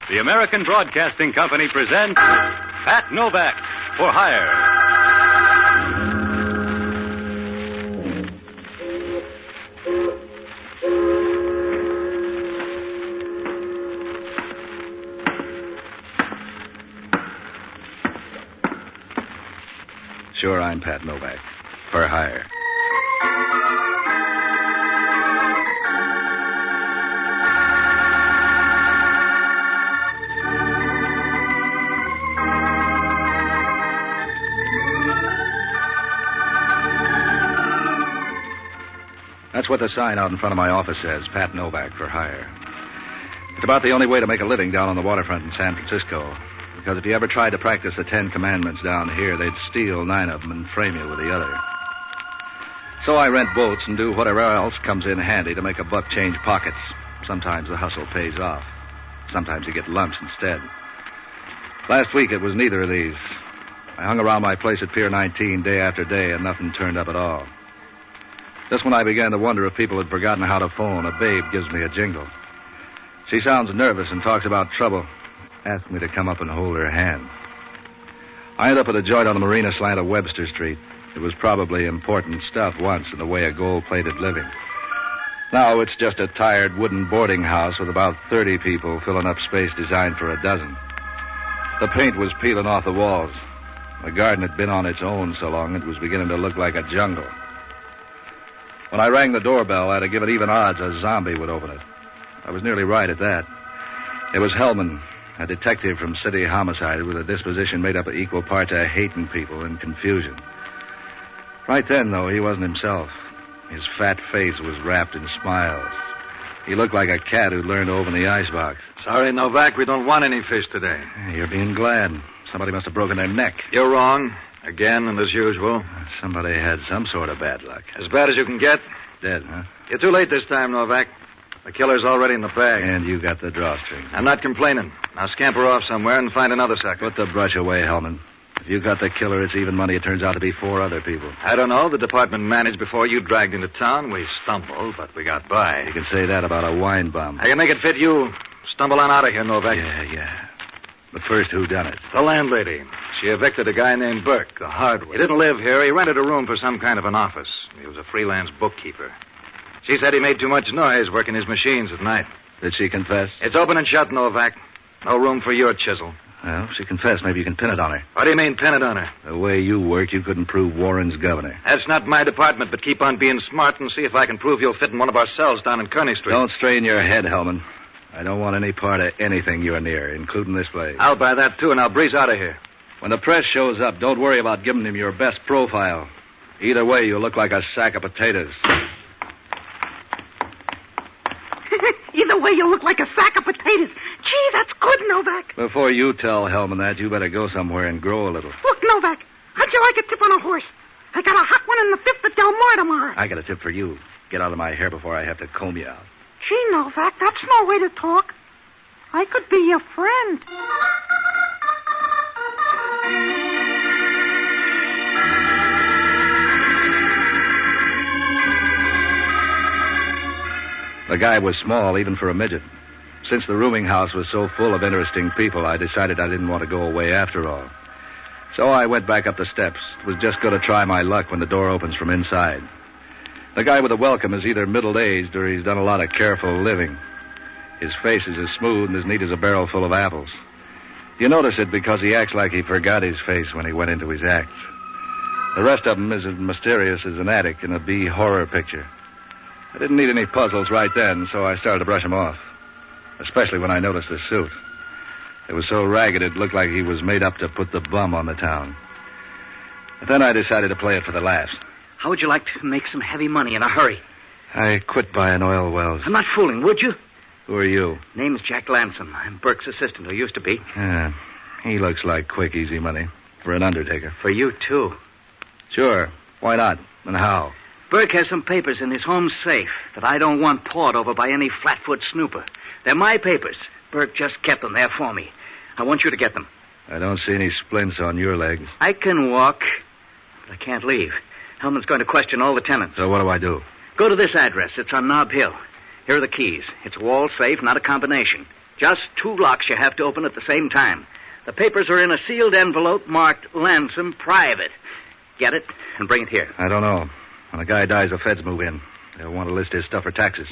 The American Broadcasting Company presents Pat Novak for Hire. Sure, I'm Pat Novak. For hire. That's what the sign out in front of my office says, Pat Novak for hire. It's about the only way to make a living down on the waterfront in San Francisco. Because if you ever tried to practice the 10 Commandments down here, they'd steal 9 of them and frame you with the other. So I rent boats and do whatever else comes in handy to make a buck change pockets. Sometimes the hustle pays off. Sometimes you get lunch instead. Last week it was neither of these. I hung around my place at Pier 19 day after day and nothing turned up at all. Just when I began to wonder if people had forgotten how to phone, a babe gives me a jingle. She sounds nervous and talks about trouble. Asked me to come up and hold her hand. I ended up at a joint on the marina slant of Webster Street. It was probably important stuff once in the way of gold-plated living. Now it's just a tired wooden boarding house with about 30 people filling up space designed for a dozen. The paint was peeling off the walls. The garden had been on its own so long it was beginning to look like a jungle. When I rang the doorbell, I'd have given even odds a zombie would open it. I was nearly right at that. It was Hellman, a detective from City Homicide with a disposition made up of equal parts of hating people and confusion. Right then, though, he wasn't himself. His fat face was wrapped in smiles. He looked like a cat who'd learned to open the icebox. Sorry, Novak, we don't want any fish today. You're being glad. Somebody must have broken their neck. You're wrong. Again, and as usual. Somebody had some sort of bad luck. As bad as you can get. Dead, huh? You're too late this time, Novak. The killer's already in the bag. And you got the drawstring. I'm not complaining. Now scamper off somewhere and find another sucker. Put the brush away, Hellman. If you got the killer, it's even money. It turns out to be 4 other people. I don't know. The department managed before you dragged into town. We stumbled, but we got by. You can say that about a wine bum. I can make it fit you. Stumble on out of here, Novak. Yeah. But first, who done it? The landlady. She evicted a guy named Burke, the hardware. He didn't live here. He rented a room for some kind of an office. He was a freelance bookkeeper. She said he made too much noise working his machines at night. Did she confess? It's open and shut, Novak. No room for your chisel. Well, if she confessed, maybe you can pin it on her. What do you mean, pin it on her? The way you work, you couldn't prove Warren's governor. That's not my department, but keep on being smart and see if I can prove you'll fit in one of our cells down in Kearney Street. Don't strain your head, Hellman. I don't want any part of anything you're near, including this place. I'll buy that, too, and I'll breeze out of here. When the press shows up, don't worry about giving him your best profile. Either way, you'll look like a sack of potatoes. Either way, you look like a sack of potatoes. Gee, that's good, Novak. Before you tell Hellman that, you better go somewhere and grow a little. Look, Novak, how'd you like a tip on a horse? I got a hot one in the 5th at Del Mar tomorrow. I got a tip for you. Get out of my hair before I have to comb you out. Gee, Novak, that's no way to talk. I could be your friend. The guy was small, even for a midget. Since the rooming house was so full of interesting people, I decided I didn't want to go away after all. So I went back up the steps. Was just going to try my luck when the door opens from inside. The guy with the welcome is either middle-aged or he's done a lot of careful living. His face is as smooth and as neat as a barrel full of apples. You notice it because he acts like he forgot his face when he went into his acts. The rest of him is as mysterious as an attic in a B horror picture. I didn't need any puzzles right then, so I started to brush him off. Especially when I noticed the suit. It was so ragged it looked like he was made up to put the bum on the town. But then I decided to play it for the laughs. How would you like to make some heavy money in a hurry? I quit buying oil wells. I'm not fooling, would you? Who are you? Name's Jack Lansom. I'm Burke's assistant, or used to be. Yeah, he looks like quick, easy money. For an undertaker. For you, too. Sure. Why not? And how? Burke has some papers in his home safe that I don't want pawed over by any flatfoot snooper. They're my papers. Burke just kept them there for me. I want you to get them. I don't see any splints on your legs. I can walk, but I can't leave. Hellman's going to question all the tenants. So what do I do? Go to this address. It's on Nob Hill. Here are the keys. It's a wall safe, not a combination. Just 2 locks you have to open at the same time. The papers are in a sealed envelope marked Ransom Private. Get it? And bring it here. I don't know. When a guy dies, the feds move in. They'll want to list his stuff for taxes.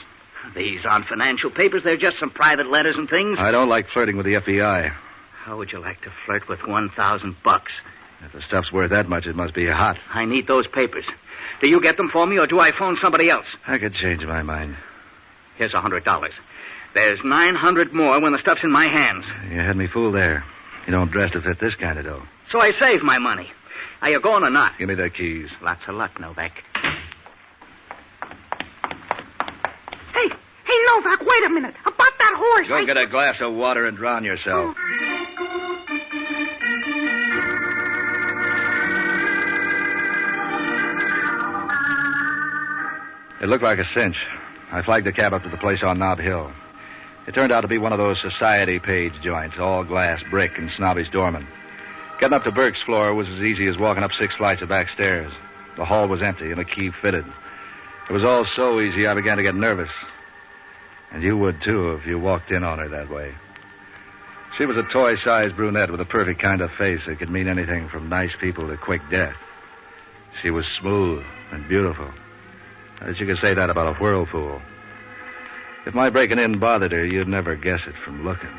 These aren't financial papers. They're just some private letters and things. I don't like flirting with the FBI. How would you like to flirt with $1,000? If the stuff's worth that much, it must be hot. I need those papers. Do you get them for me, or do I phone somebody else? I could change my mind. Here's $100. There's 900 more when the stuff's in my hands. You had me fooled there. You don't dress to fit this kind of dough. So I save my money. Are you going or not? Give me the keys. Lots of luck, Novak. Hey, Novak, wait a minute. About that horse. Go get a glass of water and drown yourself. It looked like a cinch. I flagged the cab up to the place on Nob Hill. It turned out to be one of those society page joints, all glass, brick, and snobbish doorman. Getting up to Burke's floor was as easy as walking up 6 flights of back stairs. The hall was empty and the key fitted. It was all so easy I began to get nervous. And you would, too, if you walked in on her that way. She was a toy-sized brunette with a perfect kind of face that could mean anything from nice people to quick death. She was smooth and beautiful. As you could say that about a whirlpool. If my breaking in bothered her, you'd never guess it from looking.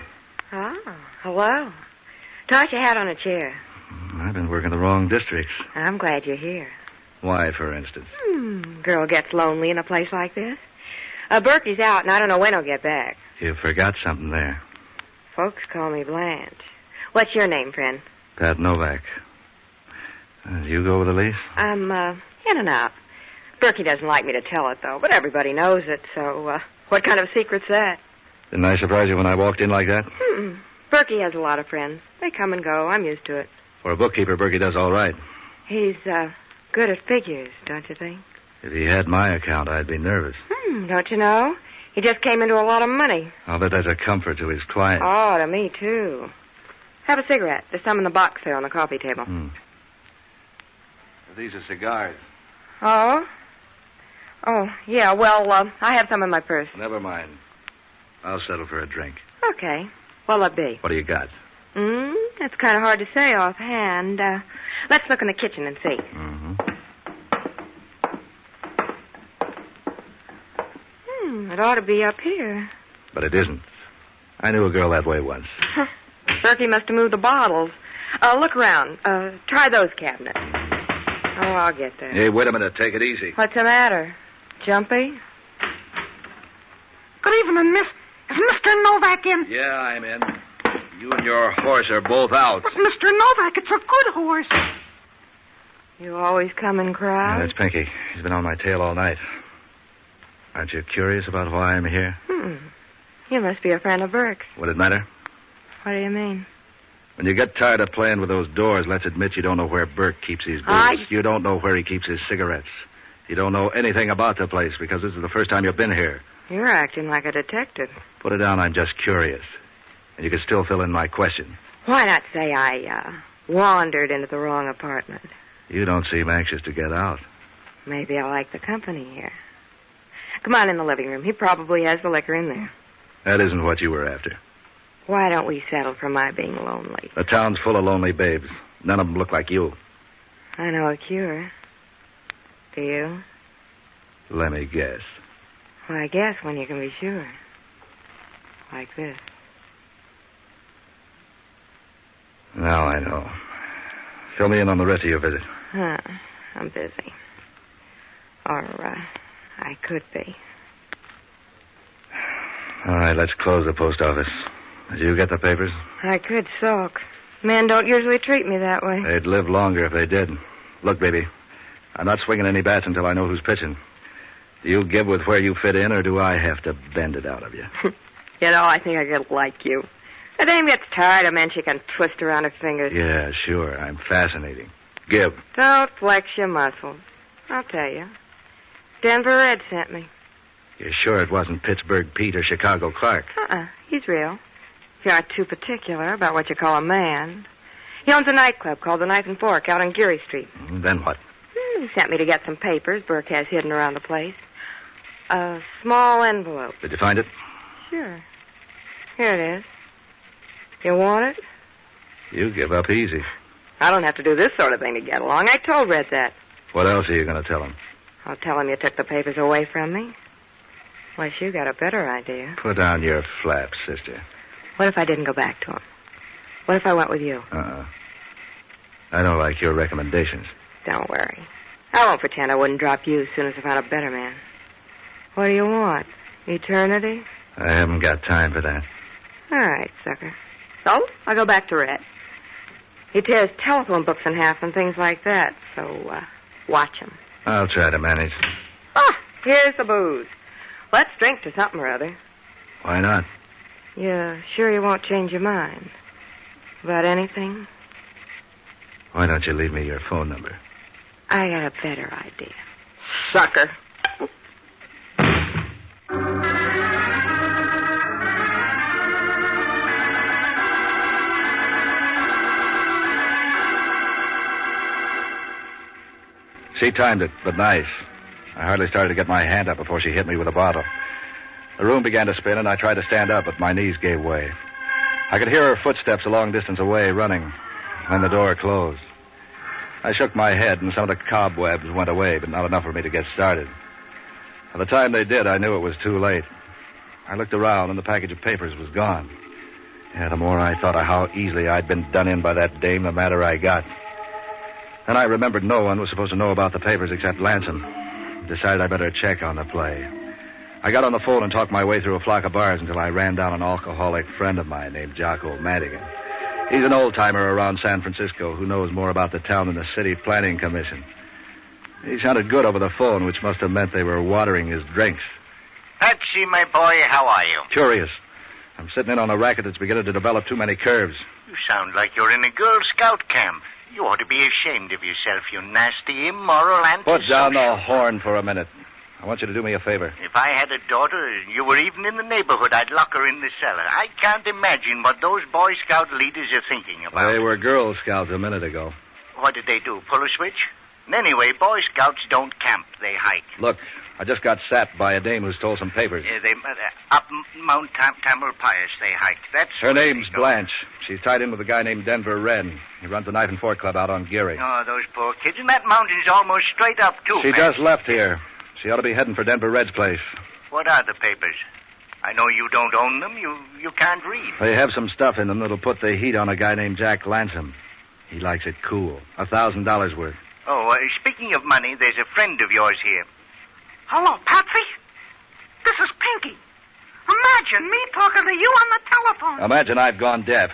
Oh, hello. Toss your hat on a chair. I've been working the wrong districts. I'm glad you're here. Why, for instance? Girl gets lonely in a place like this. Berkey's out, and I don't know when he'll get back. You forgot something there. Folks call me Blanche. What's your name, friend? Pat Novak. You go with Elise? I'm, in and out. Berkey doesn't like me to tell it, though, but everybody knows it, so, what kind of secret's that? Didn't I surprise you when I walked in like that? Berkey has a lot of friends. They come and go. I'm used to it. For a bookkeeper, Berkey does all right. He's, good at figures, don't you think? If he had my account, I'd be nervous. Don't you know? He just came into a lot of money. I'll bet that's a comfort to his clients. Oh, to me, too. Have a cigarette. There's some in the box there on the coffee table. These are cigars. Oh? Oh, yeah, well, I have some in my purse. Never mind. I'll settle for a drink. Okay. What'll it be? What do you got? That's kind of hard to say offhand. Let's look in the kitchen and see. It ought to be up here. But it isn't. I knew a girl that way once. Berkey must have moved the bottles. Look around. Try those cabinets. Oh, I'll get there. Hey, wait a minute. Take it easy. What's the matter? Jumpy? Good evening, miss. Is Mr. Novak in? Yeah, I'm in. You and your horse are both out. But Mr. Novak, it's a good horse. You always come in crowds? Yeah, that's Pinky. He's been on my tail all night. Aren't you curious about why I'm here? You must be a friend of Burke's. Would it matter? What do you mean? When you get tired of playing with those doors, let's admit you don't know where Burke keeps his booze. You don't know where he keeps his cigarettes. You don't know anything about the place because this is the first time you've been here. You're acting like a detective. Put it down, I'm just curious. And you can still fill in my question. Why not say I, wandered into the wrong apartment? You don't seem anxious to get out. Maybe I like the company here. Come on in the living room. He probably has the liquor in there. That isn't what you were after. Why don't we settle for my being lonely? The town's full of lonely babes. None of them look like you. I know a cure. Do you? Let me guess. Well, I guess when you can be sure. Like this. Now I know. Fill me in on the rest of your visit. I'm busy. Or, I could be. All right, let's close the post office. Did you get the papers? I could sulk. Men don't usually treat me that way. They'd live longer if they did. Look, baby, I'm not swinging any bats until I know who's pitching. Do you give with where you fit in, or do I have to bend it out of you? You know, I think I could like you. A dame gets tired of men she can twist around her fingers. Yeah, sure. I'm fascinating. Give. Don't flex your muscles. I'll tell you. Denver Red sent me. You're sure it wasn't Pittsburgh Pete or Chicago Clark? He's real. If you aren't too particular about what you call a man. He owns a nightclub called the Knife and Fork out on Geary Street. Then what? He sent me to get some papers Burke has hidden around the place. A small envelope. Did you find it? Sure. Here it is. You want it? You give up easy. I don't have to do this sort of thing to get along. I told Red that. What else are you going to tell him? I'll tell him you took the papers away from me. Unless you got a better idea. Put down your flaps, sister. What if I didn't go back to him? What if I went with you? I don't like your recommendations. Don't worry. I won't pretend I wouldn't drop you as soon as I found a better man. What do you want? Eternity? I haven't got time for that. All right, sucker. So, I'll go back to Red. He tears telephone books in half and things like that, so, watch him. I'll try to manage. Ah, here's the booze. Let's drink to something or other. Why not? You sure you won't change your mind? About anything? Why don't you leave me your phone number? I got a better idea. Sucker. She timed it, but nice. I hardly started to get my hand up before she hit me with a bottle. The room began to spin, and I tried to stand up, but my knees gave way. I could hear her footsteps a long distance away, running. Then the door closed. I shook my head, and some of the cobwebs went away, but not enough for me to get started. By the time they did, I knew it was too late. I looked around, and the package of papers was gone. Yeah, the more I thought of how easily I'd been done in by that dame, the madder I got. Then I remembered no one was supposed to know about the papers except Lansom. Decided I'd better check on the play. I got on the phone and talked my way through a flock of bars until I ran down an alcoholic friend of mine named Jocko Madigan. He's an old-timer around San Francisco who knows more about the town than the city planning commission. He sounded good over the phone, which must have meant they were watering his drinks. Patsy, my boy, how are you? Curious. I'm sitting in on a racket that's beginning to develop too many curves. You sound like you're in a Girl Scout camp. You ought to be ashamed of yourself, you nasty, immoral, antisocial... Put down the horn for a minute. I want you to do me a favor. If I had a daughter, you were even in the neighborhood, I'd lock her in the cellar. I can't imagine what those Boy Scout leaders are thinking about. They were Girl Scouts a minute ago. What did they do, pull a switch? And anyway, Boy Scouts don't camp, they hike. Look, I just got sapped by a dame who stole some papers. They up Mount Tamalpais, they hike. That's her name's Blanche. She's tied in with a guy named Denver Red. He runs a knife and fork club out on Geary. Oh, those poor kids. And that mountain's almost straight up, too. She just left here. She ought to be heading for Denver Red's place. What are the papers? I know you don't own them. You can't read. They have some stuff in them that'll put the heat on a guy named Jack Lansom. He likes it cool. $1,000 worth. Oh, speaking of money, there's a friend of yours here. Hello, Patsy. This is Pinky. Imagine me talking to you on the telephone. Imagine I've gone deaf.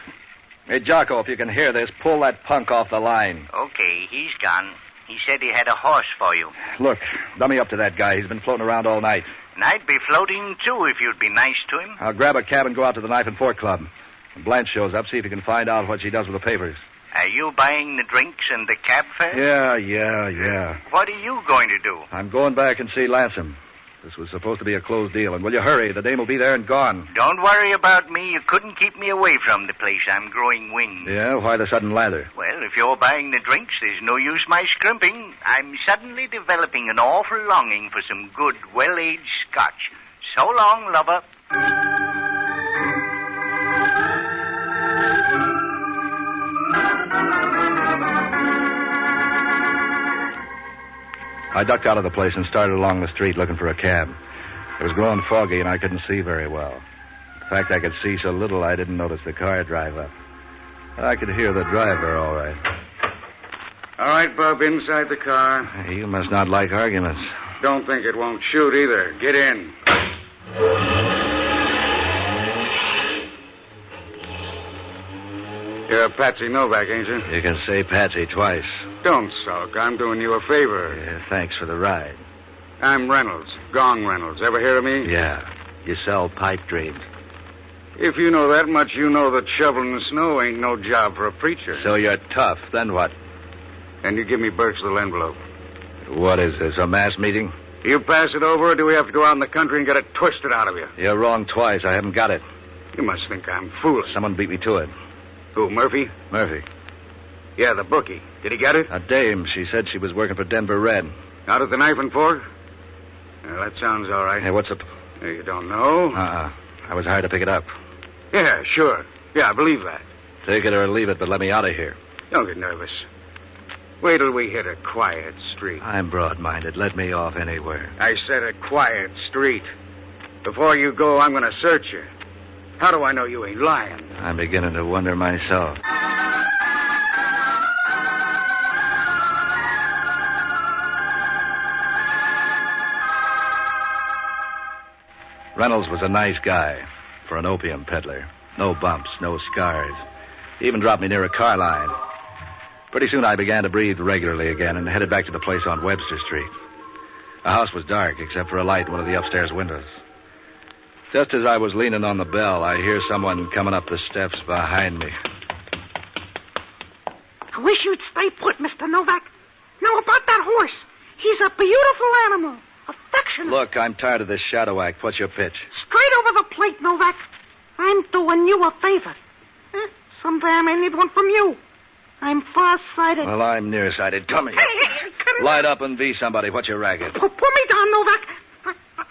Hey, Jocko, if you can hear this, pull that punk off the line. Okay, he's gone. He said he had a horse for you. Look, dummy up to that guy. He's been floating around all night. And I'd be floating, too, if you'd be nice to him. I'll grab a cab and go out to the Knife and Fork Club. When Blanche shows up, see if you can find out what she does with the papers. Are you buying the drinks and the cab fare? Yeah. What are you going to do? I'm going back and see Lansom. This was supposed to be a closed deal, and will you hurry? The dame will be there and gone. Don't worry about me. You couldn't keep me away from the place. I'm growing wings. Yeah? Why the sudden lather? Well, if you're buying the drinks, there's no use my scrimping. I'm suddenly developing an awful longing for some good, well-aged scotch. So long, lover. I ducked out of the place and started along the street looking for a cab. It was growing foggy, and I couldn't see very well. In fact, I could see so little I didn't notice the car drive up. I could hear the driver all right. All right, Bub, inside the car. You must not like arguments. Don't think it won't shoot either. Get in. You're Patsy Novak, ain't you? You can say Patsy twice. Don't sulk. I'm doing you a favor. Yeah, thanks for the ride. I'm Reynolds. Gong Reynolds. Ever hear of me? Yeah. You sell pipe dreams. If you know that much, you know that shoveling the snow ain't no job for a preacher. So you're tough. Then what? Then you give me Burke's little envelope. What is this, a mass meeting? You pass it over, or do we have to go out in the country and get it twisted out of you? You're wrong twice. I haven't got it. You must think I'm foolish. Someone beat me to it. Who, Murphy? Murphy. Yeah, the bookie. Did he get it? A dame. She said she was working for Denver Red. Out at the Knife and Fork? Well, that sounds all right. Hey, what's up? You don't know? I was hired to pick it up. Yeah, sure. Yeah, I believe that. Take it or leave it, but let me out of here. Don't get nervous. Wait till we hit a quiet street. I'm broad-minded. Let me off anywhere. I said a quiet street. Before you go, I'm going to search you. How do I know you ain't lying? I'm beginning to wonder myself. Reynolds was a nice guy for an opium peddler. No bumps, no scars. He even dropped me near a car line. Pretty soon I began to breathe regularly again and headed back to the place on Webster Street. The house was dark except for a light in one of the upstairs windows. Just as I was leaning on the bell, I hear someone coming up the steps behind me. I wish you'd stay put, Mr. Novak. Now, about that horse. He's a beautiful animal. Affectionate. Look, I'm tired of this shadow act. What's your pitch? Straight over the plate, Novak. I'm doing you a favor. Someday I may need one from you. I'm far-sighted. Well, I'm nearsighted. Come here. Hey, cut it Light out. up and be somebody. What's your racket? Put me down, Novak.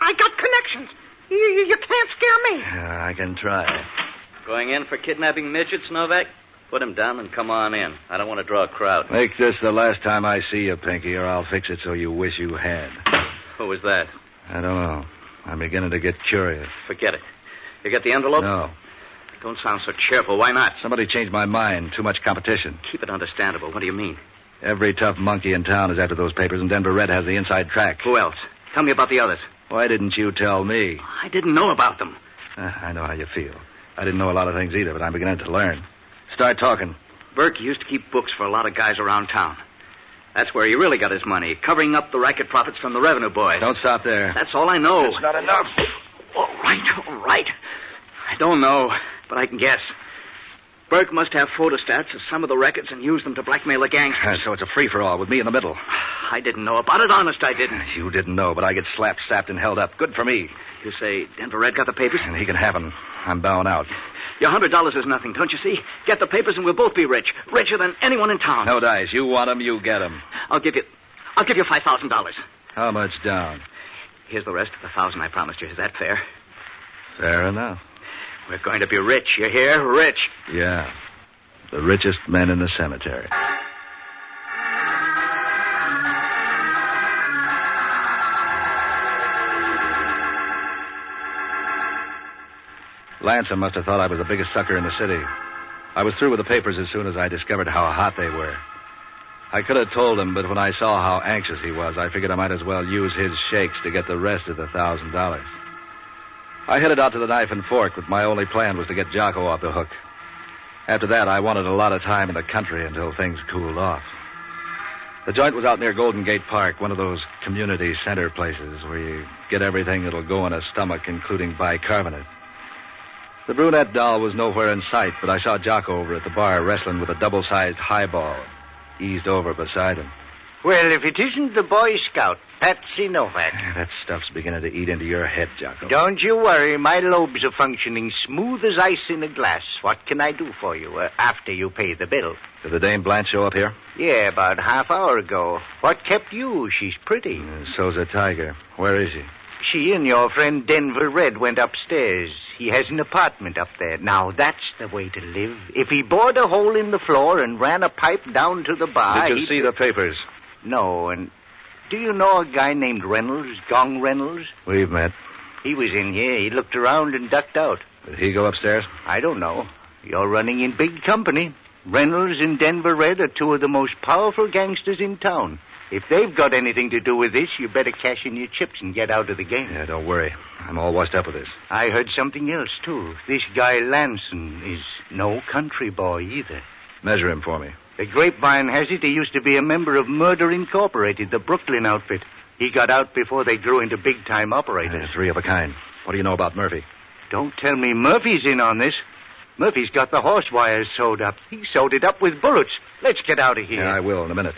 I got connections. You can't scare me. Yeah, I can try. Going in for kidnapping midgets, Novak? Put him down and come on in. I don't want to draw a crowd. Make this the last time I see you, Pinky, or I'll fix it so you wish you had. Who was that? I don't know. I'm beginning to get curious. Forget it. You got the envelope? No. Don't sound so cheerful. Why not? Somebody changed my mind. Too much competition. Keep it understandable. What do you mean? Every tough monkey in town is after those papers, and Denver Red has the inside track. Who else? Tell me about the others. Why didn't you tell me? I didn't know about them. I know how you feel. I didn't know a lot of things either, but I'm beginning to learn. Start talking. Burke used to keep books for a lot of guys around town. That's where he really got his money, covering up the racket profits from the revenue boys. Don't stop there. That's all I know. It's not enough. All right. I don't know, but I can guess. Burke must have photostats of some of the records and use them to blackmail the gangsters. So it's a free-for-all with me in the middle. I didn't know about it, honest, I didn't. You didn't know, but I get slapped, sapped, and held up. Good for me. You say Denver Red got the papers? And he can have them. I'm bowing out. Your $100 is nothing, don't you see? Get the papers and we'll both be rich. Richer than anyone in town. No dice. You want them, you get them. I'll give you $5,000. How much down? Here's the rest of the $1,000 I promised you. Is that fair? Fair enough. We're going to be rich, you hear? Rich. Yeah. The richest men in the cemetery. Lansom must have thought I was the biggest sucker in the city. I was through with the papers as soon as I discovered how hot they were. I could have told him, but when I saw how anxious he was, I figured I might as well use his shakes to get the rest of the $1,000. I headed out to the Knife and Fork, but my only plan was to get Jocko off the hook. After that, I wanted a lot of time in the country until things cooled off. The joint was out near Golden Gate Park, one of those community center places where you get everything that'll go in a stomach, including bicarbonate. The brunette doll was nowhere in sight, but I saw Jocko over at the bar wrestling with a double-sized highball, eased over beside him. Well, if it isn't the Boy Scout, Patsy Novak. That stuff's beginning to eat into your head, Jocko. Don't you worry. My lobes are functioning smooth as ice in a glass. What can I do for you after you pay the bill? Did the Dame Blanche show up here? Yeah, about half hour ago. What kept you? She's pretty. So's a tiger. Where is she? She and your friend Denver Red went upstairs. He has an apartment up there. Now, that's the way to live. If he bored a hole in the floor and ran a pipe down to the bar... Did you see the papers? No, and do you know a guy named Reynolds, Gong Reynolds? We've met. He was in here. He looked around and ducked out. Did he go upstairs? I don't know. You're running in big company. Reynolds and Denver Red are two of the most powerful gangsters in town. If they've got anything to do with this, you better cash in your chips and get out of the game. Yeah, don't worry. I'm all washed up with this. I heard something else, too. This guy Lanson is no country boy either. Measure him for me. The grapevine has it he used to be a member of Murder Incorporated, the Brooklyn outfit. He got out before they grew into big-time operators. Three of a kind. What do you know about Murphy? Don't tell me Murphy's in on this. Murphy's got the horse wires sewed up. He sewed it up with bullets. Let's get out of here. Yeah, I will in a minute.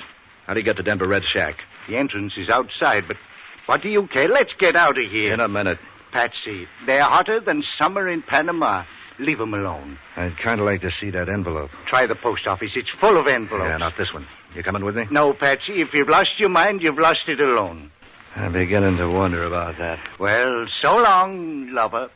How do you get to Denver Red's shack? The entrance is outside, but what do you care? Let's get out of here. In a minute. Patsy, they're hotter than summer in Panama. Leave them alone. I'd kind of like to see that envelope. Try the post office. It's full of envelopes. Yeah, not this one. You coming with me? No, Patsy. If you've lost your mind, you've lost it alone. I'm beginning to wonder about that. Well, so long, lover.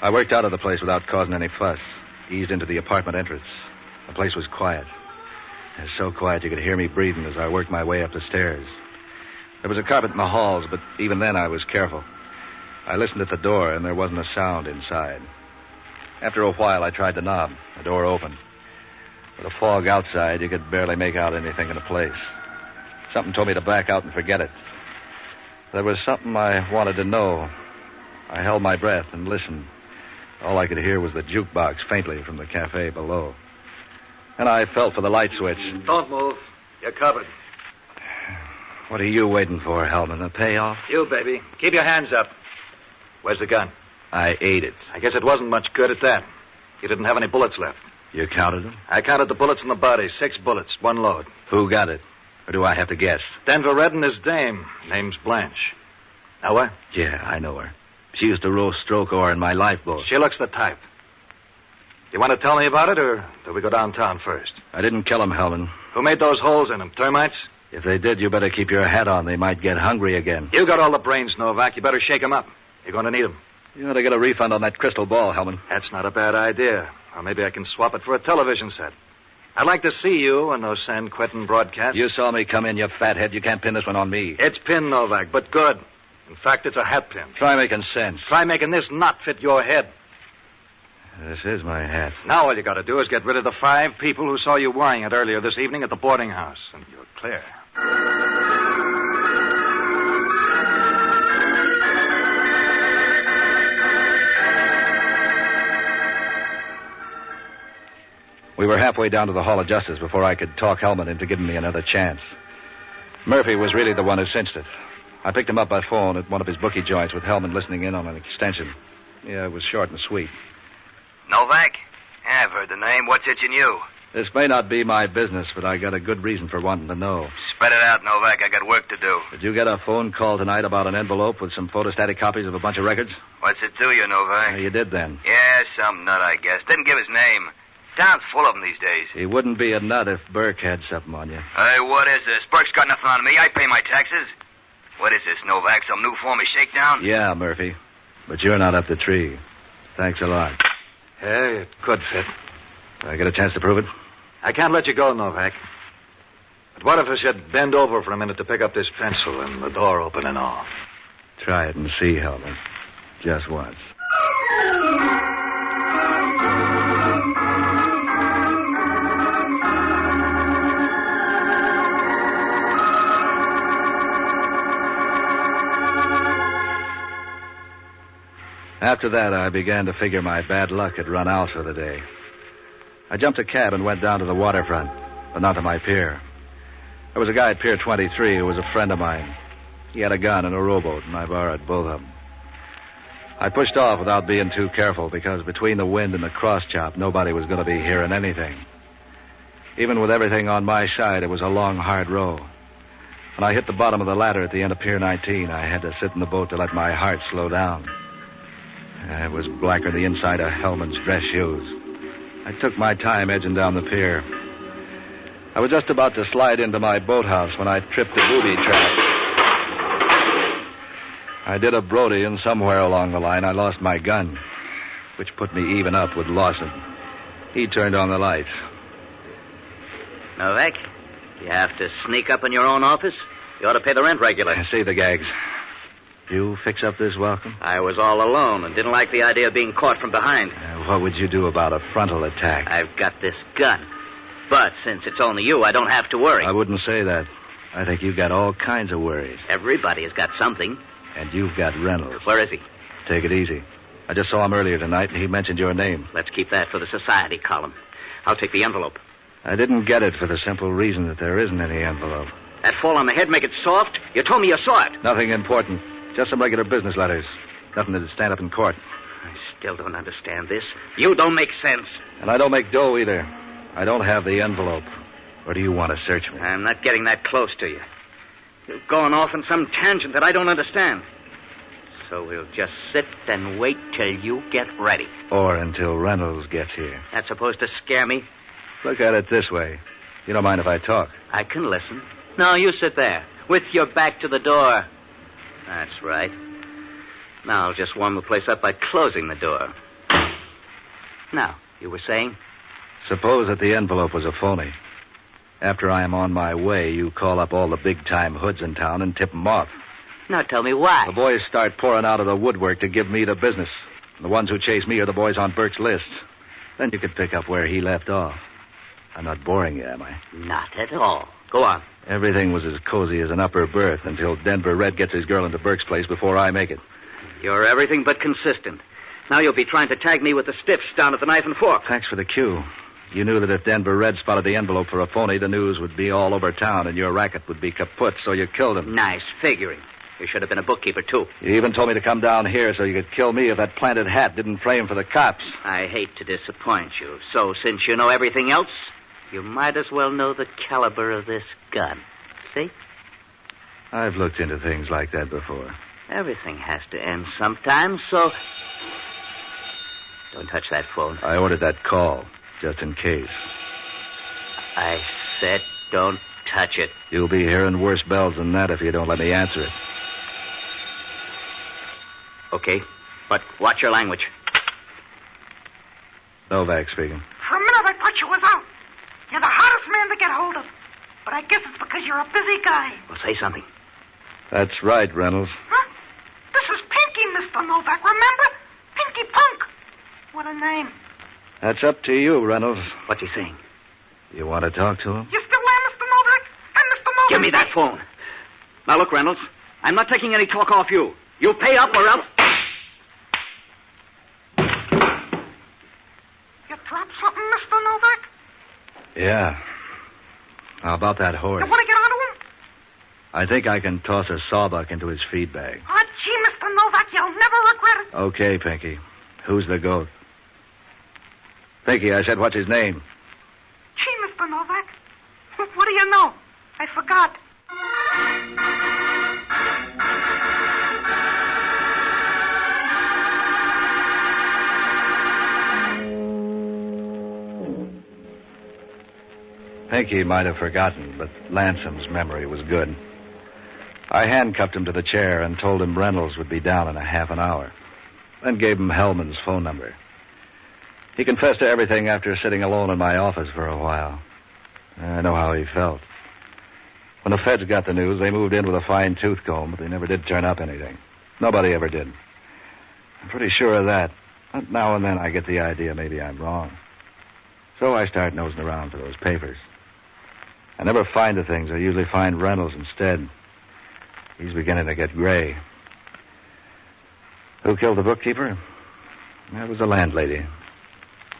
I worked out of the place without causing any fuss. Eased into the apartment entrance. The place was quiet. It was so quiet you could hear me breathing as I worked my way up the stairs. There was a carpet in the halls, but even then I was careful. I listened at the door, and there wasn't a sound inside. After a while, I tried the knob. The door opened. With the fog outside, you could barely make out anything in the place. Something told me to back out and forget it. There was something I wanted to know. I held my breath and listened. All I could hear was the jukebox faintly from the cafe below. And I felt for the light switch. Don't move. You're covered. What are you waiting for, Hellman? A payoff? You, baby. Keep your hands up. Where's the gun? I ate it. I guess it wasn't much good at that. You didn't have any bullets left. You counted them? I counted the bullets in the body. 6 bullets, 1 load. Who got it? Or do I have to guess? Denver Red and his dame. Name's Blanche. Know her? Yeah, I know her. She used to row stroke oar in my lifeboat. She looks the type. You want to tell me about it, or do we go downtown first? I didn't kill him, Hellman. Who made those holes in them? Termites? If they did, you better keep your hat on. They might get hungry again. You got all the brains, Novak. You better shake them up. You're going to need them. You ought to get a refund on that crystal ball, Hellman. That's not a bad idea. Or maybe I can swap it for a television set. I'd like to see you on those San Quentin broadcasts. You saw me come in, you fathead. You can't pin this one on me. It's pinned, Novak, but good. In fact, it's a hat pin. Try making sense. Try making this knot fit your head. This is my hat. Now all you got to do is get rid of the 5 people who saw you wearing it earlier this evening at the boarding house, and you're clear. We were halfway down to the Hall of Justice before I could talk Hellman into giving me another chance. Murphy was really the one who cinched it. I picked him up by phone at one of his bookie joints with Hellman listening in on an extension. Yeah, it was short and sweet. Novak? Yeah, I've heard the name. What's itching you? This may not be my business, but I got a good reason for wanting to know. Spread it out, Novak. I got work to do. Did you get a phone call tonight about an envelope with some photostatic copies of a bunch of records? What's it to you, Novak? You did then. Yeah, some nut, I guess. Didn't give his name. Town's full of them these days. He wouldn't be a nut if Burke had something on you. Hey, what is this? Burke's got nothing on me. I pay my taxes. What is this, Novak? Some new form of shakedown? Yeah, Murphy. But you're not up the tree. Thanks a lot. Yeah, it could fit. I get a chance to prove it? I can't let you go, Novak. But what if I should bend over for a minute to pick up this pencil and the door open and all? Try it and see, Hellman. Just once. After that, I began to figure my bad luck had run out for the day. I jumped a cab and went down to the waterfront, but not to my pier. There was a guy at Pier 23 who was a friend of mine. He had a gun and a rowboat, and I borrowed both of them. I pushed off without being too careful because between the wind and the cross-chop, nobody was going to be hearing anything. Even with everything on my side, it was a long, hard row. When I hit the bottom of the ladder at the end of Pier 19, I had to sit in the boat to let my heart slow down. It was blacker than the inside of Hellman's dress shoes. I took my time edging down the pier. I was just about to slide into my boathouse when I tripped a booby trap. I did a Brody, and somewhere along the line I lost my gun, which put me even up with Lawson. He turned on the lights. Novak, you have to sneak up in your own office? You ought to pay the rent regular. I see the gags. You fix up this welcome? I was all alone and didn't like the idea of being caught from behind. What would you do about a frontal attack? I've got this gun. But since it's only you, I don't have to worry. I wouldn't say that. I think you've got all kinds of worries. Everybody has got something. And you've got Reynolds. Where is he? Take it easy. I just saw him earlier tonight, and he mentioned your name. Let's keep that for the society column. I'll take the envelope. I didn't get it for the simple reason that there isn't any envelope. That fall on the head make it soft? You told me you saw it. Nothing important. Just some regular business letters. Nothing to stand up in court. I still don't understand this. You don't make sense. And I don't make dough either. I don't have the envelope. Or do you want to search me? I'm not getting that close to you. You're going off on some tangent that I don't understand. So we'll just sit and wait till you get ready. Or until Reynolds gets here. That's supposed to scare me? Look at it this way. You don't mind if I talk? I can listen. No, you sit there, with your back to the door. That's right. Now I'll just warm the place up by closing the door. Now, you were saying? Suppose that the envelope was a phony. After I am on my way, you call up all the big-time hoods in town and tip them off. Now tell me why. The boys start pouring out of the woodwork to give me the business. The ones who chase me are the boys on Burke's lists. Then you could pick up where he left off. I'm not boring you, am I? Not at all. Go on. Everything was as cozy as an upper berth until Denver Red gets his girl into Burke's place before I make it. You're everything but consistent. Now you'll be trying to tag me with the stiffs down at the Knife and Fork. Thanks for the cue. You knew that if Denver Red spotted the envelope for a phony, the news would be all over town and your racket would be kaput, so you killed him. Nice figuring. You should have been a bookkeeper, too. You even told me to come down here so you could kill me if that planted hat didn't frame for the cops. I hate to disappoint you. So, since you know everything else, you might as well know the caliber of this gun. See? I've looked into things like that before. Everything has to end sometime, so... Don't touch that phone. I ordered that call, just in case. I said don't touch it. You'll be hearing worse bells than that if you don't let me answer it. Okay, but watch your language. Novak speaking. For a minute, I thought you was out. You're the hardest man to get hold of. But I guess it's because you're a busy guy. Well, say something. That's right, Reynolds. Huh? This is Pinky, Mr. Novak, remember? Pinky Punk. What a name. That's up to you, Reynolds. What's he saying? You want to talk to him? You still there, Mr. Novak? I'm Mr. Novak. Give me that phone. Now, look, Reynolds. I'm not taking any talk off you. You pay up or else... You dropped something, Mr. Novak? Yeah. How about that horse? You want to get onto him? I think I can toss a sawbuck into his feed bag. Oh, gee, Mr. Novak, you'll never regret it. Okay, Pinky. Who's the goat? Pinky, I said, what's his name? Gee, Mr. Novak. What do you know? I forgot. Pinky might have forgotten, but Lansom's memory was good. I handcuffed him to the chair and told him Reynolds would be down in a half an hour. Then gave him Hellman's phone number. He confessed to everything after sitting alone in my office for a while. I know how he felt. When the feds got the news, they moved in with a fine tooth comb, but they never did turn up anything. Nobody ever did. I'm pretty sure of that. But now and then I get the idea maybe I'm wrong. So I start nosing around for those papers. I never find the things. I usually find Reynolds instead. He's beginning to get gray. Who killed the bookkeeper? That was the landlady.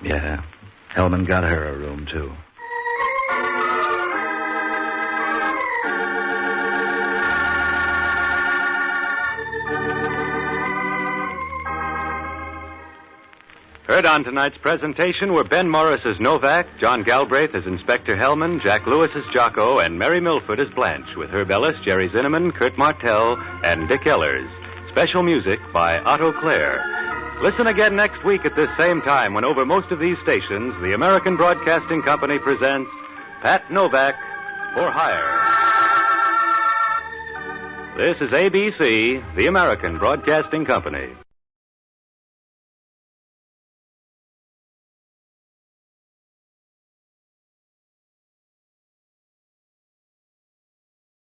Yeah, Hellman got her a room, too. Heard on tonight's presentation were Ben Morris as Novak, John Galbraith as Inspector Hellman, Jack Lewis as Jocko, and Mary Milford as Blanche, with Herb Ellis, Jerry Zinneman, Kurt Martell, and Dick Ellers. Special music by Otto Clare. Listen again next week at this same time when over most of these stations, the American Broadcasting Company presents Pat Novak for Hire. This is ABC, the American Broadcasting Company.